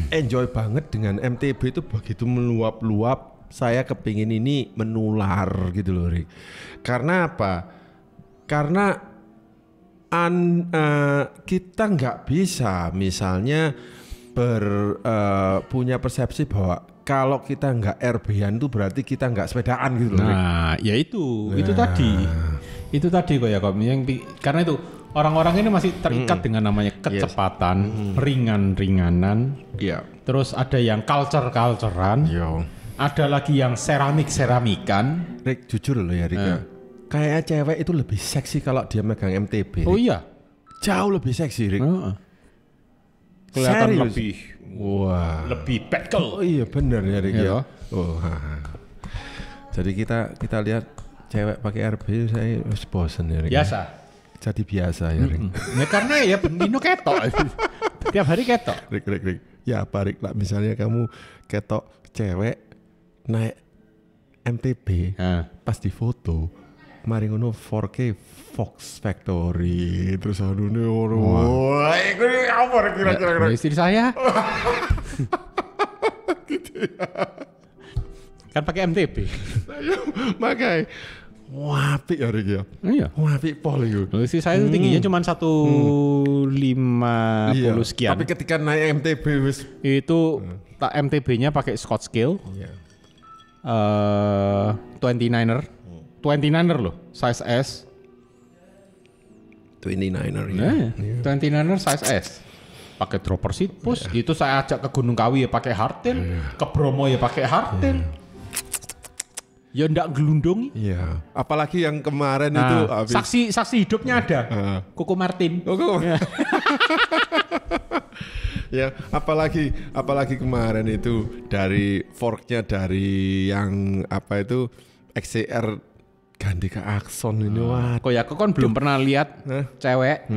enjoy banget dengan MTB itu begitu meluap-luap. Saya kepingin ini menular gitu loh, Rik. Karena apa? Karena kita nggak bisa misalnya punya persepsi bahwa kalau kita nggak RB-an itu berarti kita nggak sepedaan gitu loh. Nah, ya itu tadi kok ya kok. Karena itu orang-orang ini masih terikat dengan namanya kecepatan, ringan-ringanan. Terus ada yang culture-culturean. Ada lagi yang seramik-seramikan. Rik, jujur loh ya, Rik. Kayaknya cewek itu lebih seksi kalau dia megang MTB. Oh iya? Jauh lebih seksi, Rik. Kelihatan serius? Lebih pekel. Oh iya benar ya, Rik. Jadi kita lihat cewek pakai RB, saya bosan ya, Rik. Biasa. Jadi biasa ya, Rik. Nah, karena ya Bendino ketok. Tiap hari ketok. Rik. Ya apa, Rik? Misalnya kamu ketok cewek naik MTB, pas di foto mari ngono 4K Fox Factory terus adune ini apa kira-kira istri saya gitu ya. Kan pakai MTB makanya apik ya, Rik ya. Iya. Apik pol itu. Istri saya itu tingginya cuma 150 sekian. Tapi ketika naik MTB itu MTB-nya pakai Scott Scale. 29er. 29er loh, size S. 29er ya. 29er size S. Pakai dropper seat push. Itu saya ajak ke Gunung Kawi ya pakai hardtail, ke Bromo ya pakai hardtail. Ya ndak gelundung. Iya. Apalagi yang kemarin itu habis. Saksi hidupnya ada. Koko Martin. Ya, apalagi kemarin itu dari forknya dari yang apa itu XCR ganti ke Axon ini. Wah, Kok ya aku kan belum pernah lihat cewek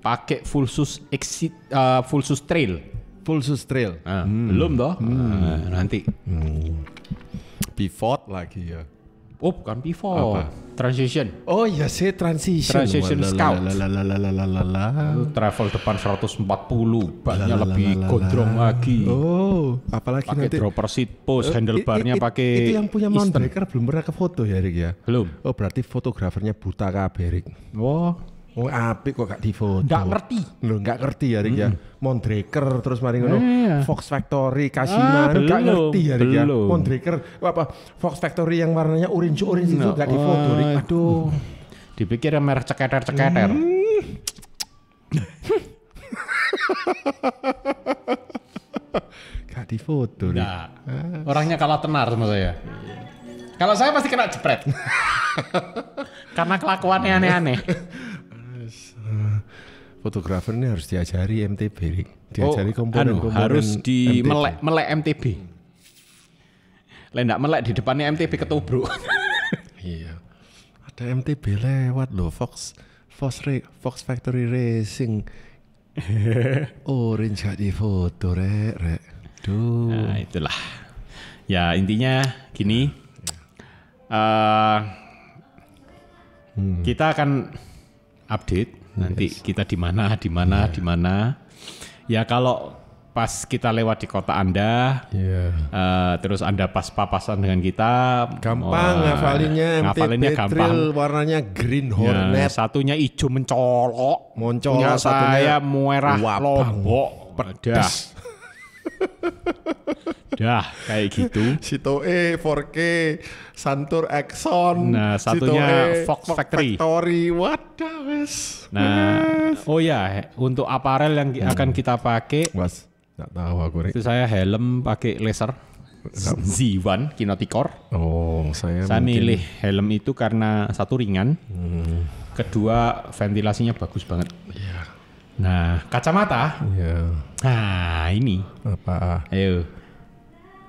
pakai full sus trail. full sus trail. Belum toh? Nanti. Pivot lagi ya. Oh, bukan pivot. Apa? Transition. Oh iya sih transition. Transition Scout. Lalalalalalala. Travel depan 140, bannya lebih gondrong lagi. Oh, apalagi Pakai nanti dropper seat post, handlebarnya pakai itu yang punya Eastern. Moundraker belum pernah ke foto ya Rick ya? Belum. Oh berarti fotografernya buta kabeh Rick. Oh apik kok gak difoto. Nggak ngerti. Loh gak ngerti ya Rick ya. Moundraker terus mari ngono. Iya. Fox Factory Kashima belum, gak ngerti ya Rick ya. belum. Moundraker apa Fox Factory yang warnanya orange itu gak difoto Rick. Aduh. Dipikir yang merek ceketer-ceketer. Gak difoto Rick. Nah, orangnya kalah tenar sama saya. Kalau saya pasti kena jepret. Karena kelakuannya aneh-aneh. Fotografer ini harus diajari MTB Rick. Diajari komponen-komponen harus di MTB. melek MTB. Lendak melek di depannya MTB ketubruk. Iya. Ada MTB lewat loh, Fox Factory Racing. Orange gak difoto rek. Duh. Nah, itulah. Ya intinya gini. Kita akan update nanti kita di mana. Ya kalau pas kita lewat di kota Anda, terus Anda pas papasan dengan kita, Gampang ngafalinnya MTB Trail warnanya green hornet. Satunya hijau mencolok, Moncolok, punya satunya saya merah wabang. lombok, pedas. Dah kayak gitu. Sitoe 4K Santur Exxon. Nah, satunya Sitoe Fox Factory. Wadah wes. Nah, oh ya, untuk aparel yang akan kita pakai, Mas, nggak tahu aku Rick. itu saya helm pakai laser Z1 Kinoticor. Oh, saya Saya mungkin milih helm itu karena satu ringan, kedua ventilasinya bagus banget. Nah, kacamata. Iya. Nah, ini. Apa? Ayo.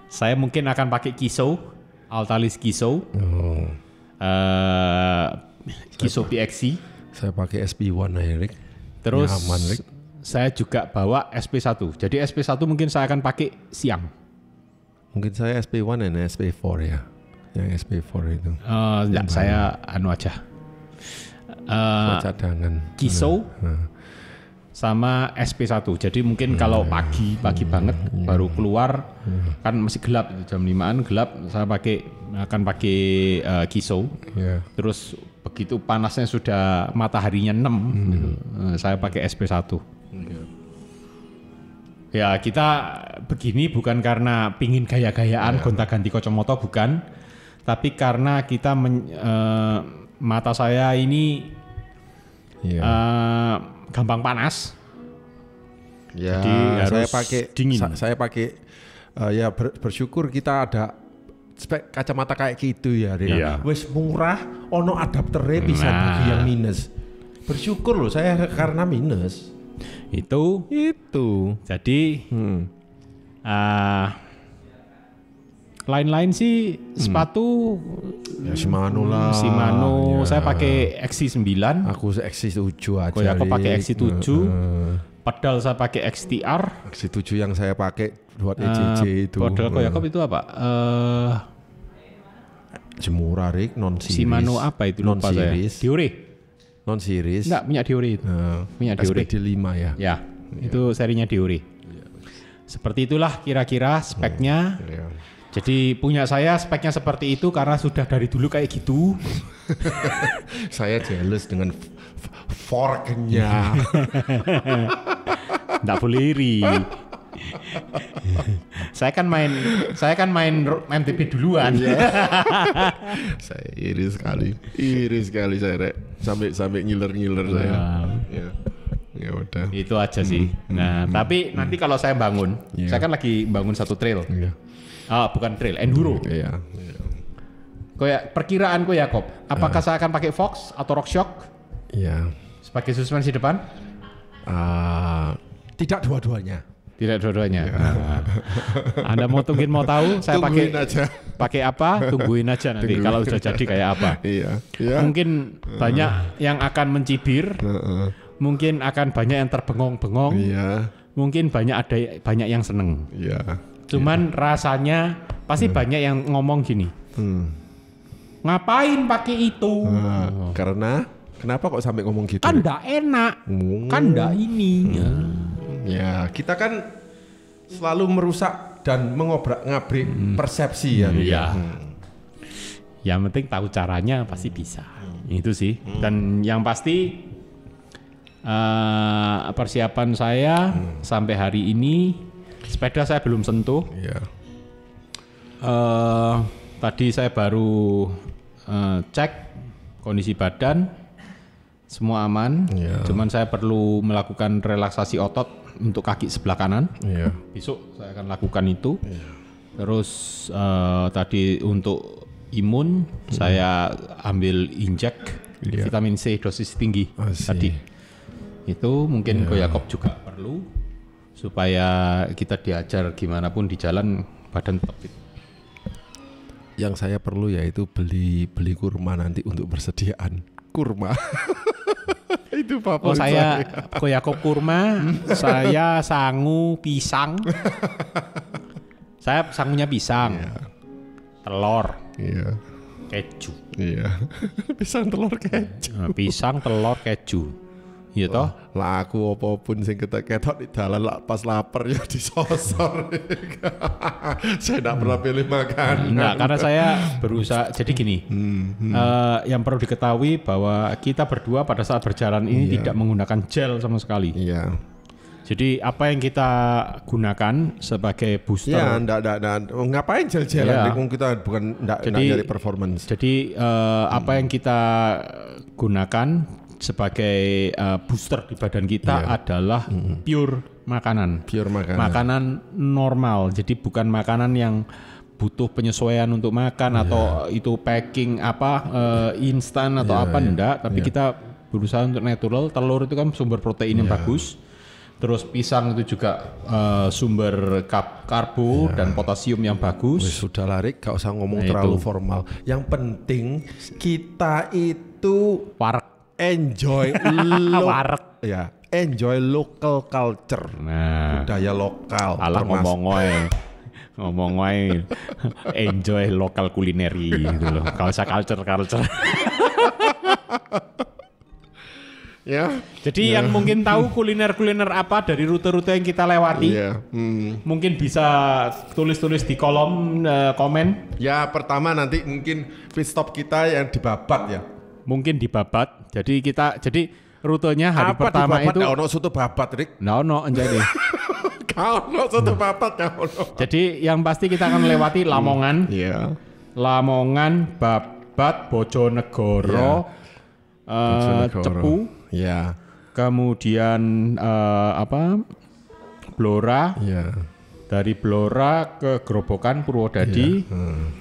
Saya mungkin akan pakai Kiso, Altalis Kiso. Oh. Kiso PXC. Saya pakai SP1 ya, Rick. Terus Nyaman, Rick. saya juga bawa SP1. Jadi SP1 mungkin saya akan pakai siang. Mungkin saya SP1 dan SP4 ya. Yang SP4 itu. Enggak, saya anu aja. Cadangan. Kiso sama SP1. Jadi mungkin kalau pagi banget baru keluar kan masih gelap itu jam 5-an gelap, saya akan pakai Kiso. Iya. Terus begitu panasnya sudah mataharinya 6 gitu, saya pakai SP1. Ya kita begini bukan karena pingin gaya-gayaan gonta-ganti kacamata, bukan, tapi karena kita mata saya ini gampang panas. Ya, Jadi harus dingin. Saya pakai ya bersyukur kita ada spek kacamata kayak gitu ya, Rick. Iya. Wes murah, ono adapternya bisa bagi yang minus. Bersyukur loh saya karena minus. Itu. Jadi lain-lain sih sepatu Ya Shimano lah. Shimano. Ya. Saya pakai XC9. Aku XC7 aja. Kok ya aku pakai Rick. XC7. Pedal saya pakai XTR. XC7 yang saya pakai buat ECC itu. Pedal Koyakop itu apa? Jemura, Rick, non series. Shimano apa itu lupa saya. Diore. Non series. Enggak, punya Diore itu. Punya Diore. SPD5 ya. Ya, itu serinya Diore. Seperti itulah kira-kira speknya. Iya. Jadi punya saya speknya seperti itu karena sudah dari dulu kayak gitu. Saya jealous dengan forknya. Nggak boleh iri. Saya kan main MTB duluan. Saya iri sekali saya Rek. Sampai ngiler saya. Ya udah. Itu aja sih. Nah, tapi nanti kalau saya bangun, saya kan lagi bangun satu trail. Bukan trail, enduro. Iya. Kayak perkiraanku ya, Kop. Apakah saya akan pakai Fox atau RockShox? Iya. Sebagai suspensi depan? Tidak dua-duanya. Tidak dua-duanya. Nah, Anda mau tahu saya pakai apa? Tungguin aja nanti kalau sudah jadi kayak apa. Iya. Mungkin banyak yang akan mencibir. Mungkin akan banyak yang terbengong-bengong. Iya. Mungkin banyak yang seneng. Iya. Cuman rasanya pasti banyak yang ngomong gini. Ngapain pakai itu? Karena kenapa kok sampai ngomong gitu? Kan enggak enak. Kan enggak ini. Ya, kita kan selalu merusak dan mengobrak-ngabrik persepsi ya. Iya. Yang penting tahu caranya pasti bisa. Itu sih. Dan yang pasti persiapan saya sampai hari ini sepeda saya belum sentuh. Iya. Tadi saya baru cek kondisi badan, semua aman. Iya. Cuman saya perlu melakukan relaksasi otot untuk kaki sebelah kanan. Iya. Besok saya akan lakukan itu. Iya. Terus tadi untuk imun saya ambil injek vitamin C dosis tinggi tadi. Itu mungkin Ko Yakob juga perlu supaya kita diajar gimana pun di jalan badan tetap fit. Yang saya perlu yaitu beli kurma nanti untuk persediaan kurma. Itu favorit saya. Ko Yakob kurma, saya sangu pisang. Saya sangunya pisang, telur, keju. Iya. Pisang telur keju. Pisang telur keju. Iya toh? Lah aku apapun sing ketok di dalan pas lapar ya disosor. Saya tidak pernah pilih makan. Enggak, karena saya berusaha. Jadi gini, yang perlu diketahui bahwa kita berdua pada saat berjalan ini tidak menggunakan gel sama sekali. Iya. Jadi apa yang kita gunakan sebagai booster? Ya, ngapain gel-gelan? Kita bukan dari performance. Jadi apa yang kita gunakan sebagai booster di badan kita adalah pure makanan. Makanan normal. Jadi bukan makanan yang butuh penyesuaian untuk makan atau itu packing instan atau enggak. Tapi kita berusaha untuk natural. Telur itu kan sumber protein yang bagus. Terus pisang itu juga sumber karbo dan potasium yang bagus. Sudah larik, gak usah ngomong terlalu formal. Yang penting kita itu enjoy enjoy local culture, budaya lokal. Alah ngomong wae enjoy lokal kulineri gitu loh. Kalau usah culture. Ya. Jadi yang mungkin tahu kuliner apa dari rute-rute yang kita lewati, mungkin bisa tulis-tulis di kolom komen. Ya, pertama nanti mungkin pit stop kita yang di Babat ya. Mungkin di Babat. Jadi rutenya hari pertama itu. Ono soto Babat, Rik. Ono jadi. Ono soto Babat ono. Jadi yang pasti kita akan lewati Lamongan. Lamongan, Babat, Bojonegoro, Cepu. Kemudian Blora. Dari Blora ke Grobogan, Purwodadi.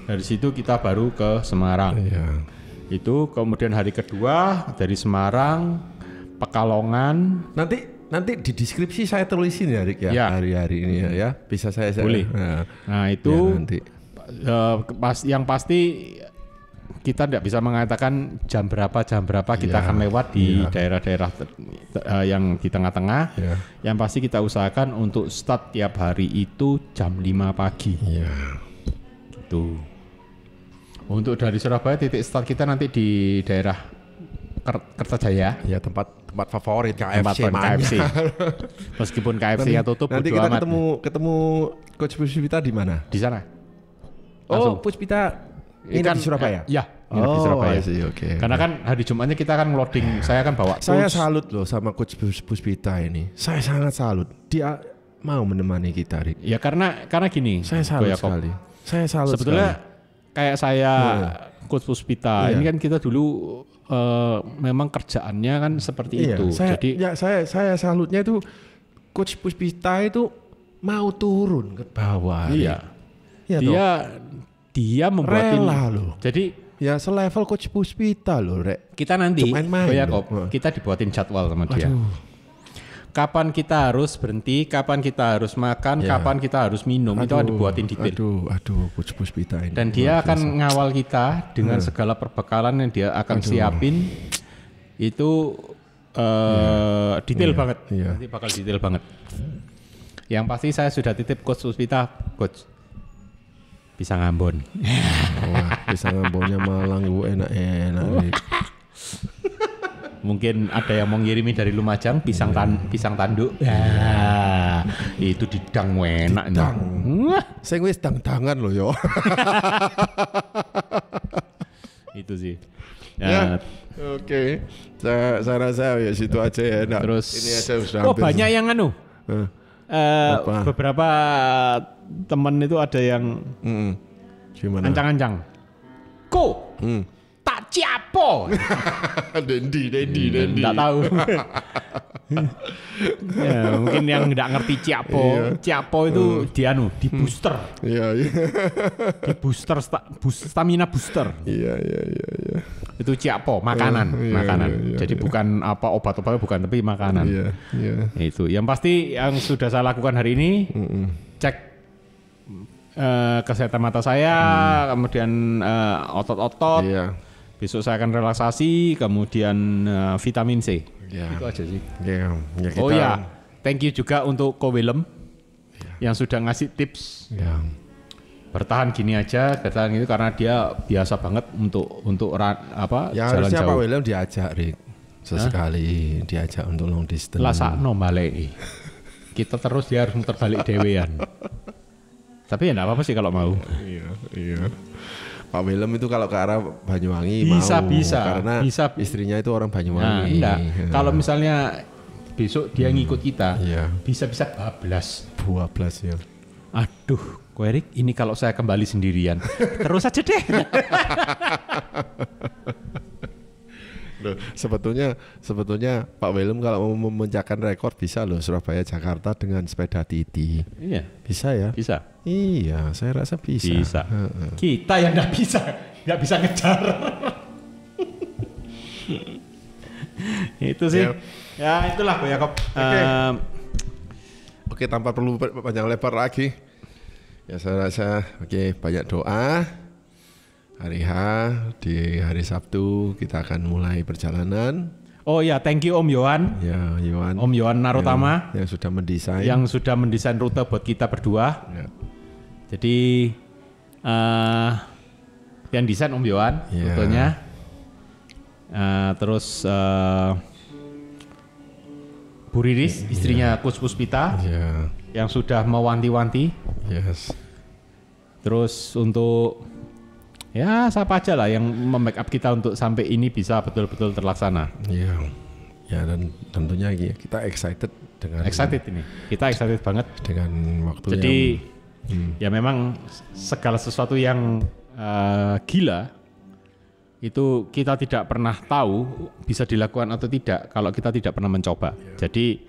Dari situ kita baru ke Semarang. Itu kemudian hari kedua dari Semarang, Pekalongan. Nanti di deskripsi saya tulisin ya, Rik ya. Hari-hari ini ya. Bisa saya boleh. Nah itu nanti. Yang pasti kita tidak bisa mengatakan jam berapa kita akan lewat di daerah-daerah yang di tengah-tengah. Yang pasti kita usahakan untuk start tiap hari itu jam 5 pagi. Gitu. Untuk dari Surabaya titik start kita nanti di daerah Kertajaya. Ya, tempat favorit KFC. Meskipun KFC-nya tutup. Nanti kita ketemu Coach Puspita di mana? Di sana. Langsung. Puspita ini kan di Surabaya? Ya, di Surabaya. Okay. Karena kan hari Jumatnya kita kan loading, saya kan bawa tools. Saya salut loh sama Coach Puspita ini. Saya sangat salut. Dia mau menemani kita, Rik. Ya karena gini. Saya salut sekali. Saya salut sebetulnya sekali. Kayak saya Coach Puspita, ini kan kita dulu memang kerjaannya kan seperti itu. Saya salutnya itu Coach Puspita itu mau turun ke bawah. Dia membuat loh. Jadi ya selevel Coach Puspita loh, Rek. Kita nanti kita dibuatin jadwal sama dia. kapan kita harus berhenti, kapan kita harus makan, kapan kita harus minum, itu kan dibuatin detail. Aduh, Coach Puspita ini. Dan dia akan ngawal kita dengan segala perbekalan yang dia akan siapin. Itu detail banget. Nanti bakal detail banget. Yang pasti saya sudah titip Coach Puspita, Coach. Pisang Ambon. Wah, pisang Ambonnya Malang gue enak-enak. Mungkin ada yang mau ngirimin dari Lumajang pisang tanduk. Ya, itu didang enak. Saya wis dang-dangan loh yo. Itu sih. Ya. Oke. Saya rasa ya situ aja ya. Nah, terus ini aja sudah banyak yang beberapa teman itu ada yang gimana? ancang-ancang. Tak ciapo. Dendi. Enggak tahu. Ya, mungkin yang enggak ngerti ciapo. Ciapo itu di booster. Iya. Di booster stamina booster. Iya. Itu ciapo, makanan. Iya, jadi bukan apa obat-obatnya bukan, tapi makanan. Iya. Itu. Yang pasti yang sudah saya lakukan hari ini, cek kesehatan mata saya, kemudian otot-otot. Iya. Besok saya akan relaksasi, kemudian vitamin C. Ya. Itu aja sih. Ya, Oh ya, thank you juga untuk Ko Willem yang sudah ngasih tips. Ya. Bertahan gini aja, bertahan itu karena dia biasa banget untuk ya, jalan harusnya jauh. Pak Willem diajak, Rick. Sesekali diajak untuk long distance. Lah sakno baleki. Kita terus dia harus muter balik dewean. Tapi ya enggak apa-apa sih kalau mau. Iya. Pak Willem itu kalau ke arah Banyuwangi bisa, karena istrinya itu orang Banyuwangi. Nah, kalau misalnya besok dia ngikut kita, bisa-bisa bablas ya. Aduh, Ko Erik, ini kalau saya kembali sendirian, terus aja deh. Loh, sebetulnya Pak Willem kalau mau memecahkan rekor bisa loh, Surabaya Jakarta dengan sepeda Titi. Iya. Bisa ya? Bisa. Iya, saya rasa bisa. Bisa. Kita yang nggak bisa ngejar. Itu sih. Ya itulah Ko Yakob. Oke, tanpa perlu panjang lebar lagi. Ya saya rasa banyak doa. Hari H di hari Sabtu kita akan mulai perjalanan. Oh ya, thank you Om Yohan. Ya, Yohan. Om Yohan Narutama yang sudah mendesain rute buat kita berdua. Ya. Jadi yang desain Om Yohan rutenya. Terus Bu Riris, istrinya Coach Puspita, yang sudah mewanti-wanti. Yes. Terus untuk ya siapa aja lah yang membackup kita untuk sampai ini bisa betul-betul terlaksana. Iya. Ya dan tentunya kita excited ini. Kita excited banget dengan waktu. Jadi ya memang segala sesuatu yang gila itu kita tidak pernah tahu bisa dilakukan atau tidak kalau kita tidak pernah mencoba. Jadi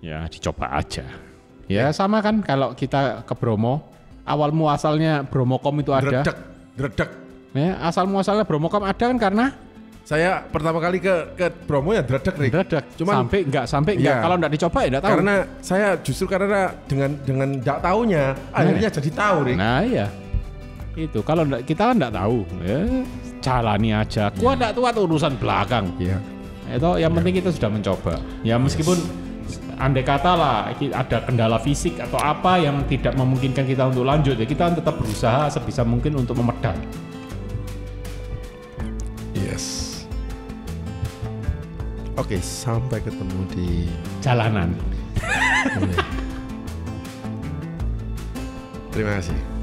ya dicoba aja. Ya sama kan kalau kita ke Bromo, awal muasalnya Bromocom itu ada. Dredeg. Ya, asal muasalnya Bromocom ada kan karena saya pertama kali ke Bromo ya dredeg. Cuman sampai enggak kalau enggak dicoba ya enggak tahu. Karena saya justru karena dengan enggak taunya akhirnya jadi tahu, Rik. Nah, iya. Itu kalau kita kan enggak tahu, ya jalani aja. Kuat enggak kuat urusan belakang. Iya. Itu yang penting kita sudah mencoba. Ya meskipun andai kata lah ada kendala fisik atau apa yang tidak memungkinkan kita untuk lanjut, ya kita tetap berusaha sebisa mungkin untuk memedal. Yes. Oke, sampai ketemu di jalanan. Terima kasih.